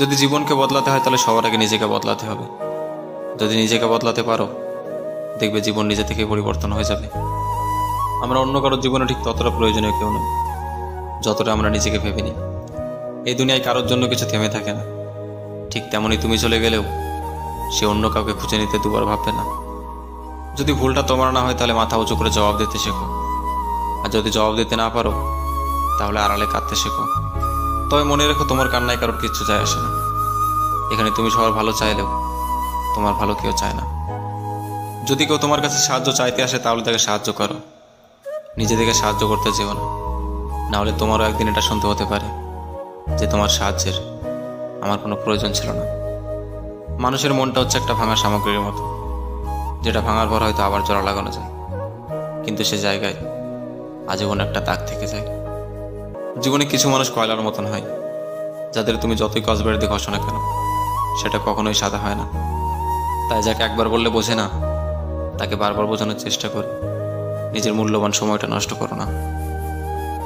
যদি জীবনকে বদলাতে হয় তাহলে সবার আগে নিজেকে বদলাতে হবে। যদি নিজেকে বদলাতে পারো, দেখবে জীবন নিজে থেকেই পরিবর্তন হয়ে যাবে। আমরা অন্য কারোর জীবনে ঠিক ততটা প্রয়োজনীয় কেউ নই যতটা আমরা নিজেকে ভেবে নিই। এই দুনিয়ায় কারোর জন্য কিছু থেমে থাকে না। ঠিক তেমনই তুমি চলে গেলেও সে অন্য কাউকে খুঁজে নিতে দুবার ভাববে না। যদি ভুলটা তোমার না হয় তাহলে মাথা উঁচু করে জবাব দিতে শেখো, আর যদি জবাব দিতে না পারো তাহলে আড়ালে কাঁদতে শেখো। তবে মনে রেখো, তোমার কান্নায় কারোর কিচ্ছু যায় আসে না। এখানে তুমি সবার ভালো চাইলেও তোমার ভালো কেউ চায় না। যদি কেউ তোমার কাছে সাহায্য চাইতে আসে তাহলে তাকে সাহায্য করো, নিজে থেকে সাহায্য করতে যেও না। নাহলে তোমারও একদিন এটা শুনতে হতে পারে যে তোমার সাহায্যের আমার কোনো প্রয়োজন ছিল না। মানুষের মনটা হচ্ছে একটা ভাঙা সামগ্রীর মতো, যেটা ভাঙার পর হয়তো আবার জোড়া লাগানো যায়, কিন্তু সে জায়গায় আজীবন একটা দাগ থেকে যায়। জীবনে কিছু মানুষ কয়লার মতন হয়, যাদের তুমি যতই কসবের দিয়ে ঘষো না কেন সেটা কখনোই সাদা হয় না। তাই যাকে একবার বললে বোঝে না, তাকে বারবার বোঝানোর চেষ্টা করে নিজের মূল্যবান সময়টা নষ্ট করো না।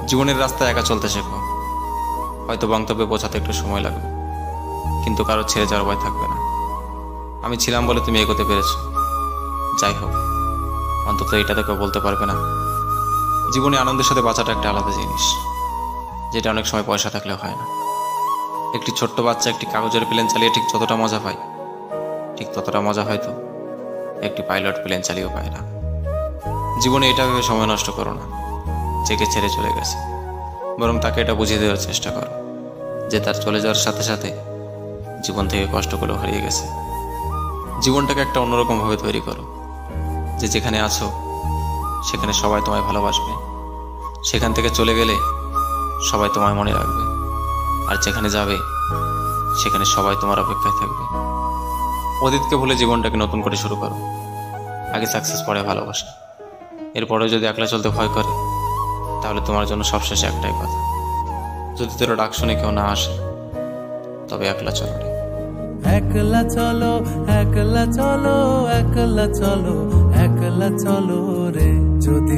জীবনের রাস্তায় একা চলতে শেখো। হয়তো গন্তব্যে পৌঁছাতে একটু সময় লাগবে, কিন্তু কারো ছেড়ে যাওয়ার ভয় থাকবে না। আমি ছিলাম বলে তুমি এগোতে পেরেছো। যাই হোক, অন্তত এটা তো কেউ বলতে পারবে না। জীবনে আনন্দের সাথে বাঁচাটা একটা আলাদা জিনিস, যেটা অনেক সময় পয়সা থাকলেও হয় না। একটি ছোট্ট বাচ্চা একটি কাগজের প্লেন চালিয়ে ঠিক যতটা মজা পায়, ঠিক ততটা মজা হয়তো একটি পাইলট প্লেন চালিয়েও পায় না। জীবনে এটা ভেবে সময় নষ্ট করো না যে ছেড়ে চলে গেছে, বরং তাকে এটা বুঝিয়ে দেওয়ার চেষ্টা করো যে তার চলে যাওয়ার সাথে সাথে জীবন থেকে কষ্টগুলো হারিয়ে গেছে। জীবনটাকে একটা অন্যরকমভাবে তৈরি করো, যে যেখানে আছো সেখানে সবাই তোমায় ভালোবাসবে, সেখান থেকে চলে গেলে সবাই তোমায় মনে রাখবে, আর যেখানে যাবে সেখানে সবাই তোমার অপেক্ষায় থাকবে। অতীতকে ভুলে জীবনটাকে নতুন করে শুরু করো। আগে সাকসেস, পরে ভালোবাসা। এরপরেও যদি একলা চলতে ভয় করে তাহলে তোমার জন্য সবশেষে একটাই কথা, যদি তোর ডাক শুনে কেউ না আসে তবে একলা চলো রে। একলা চলো, একলা চলো, একলা চলো, একলা চলো রে। যদি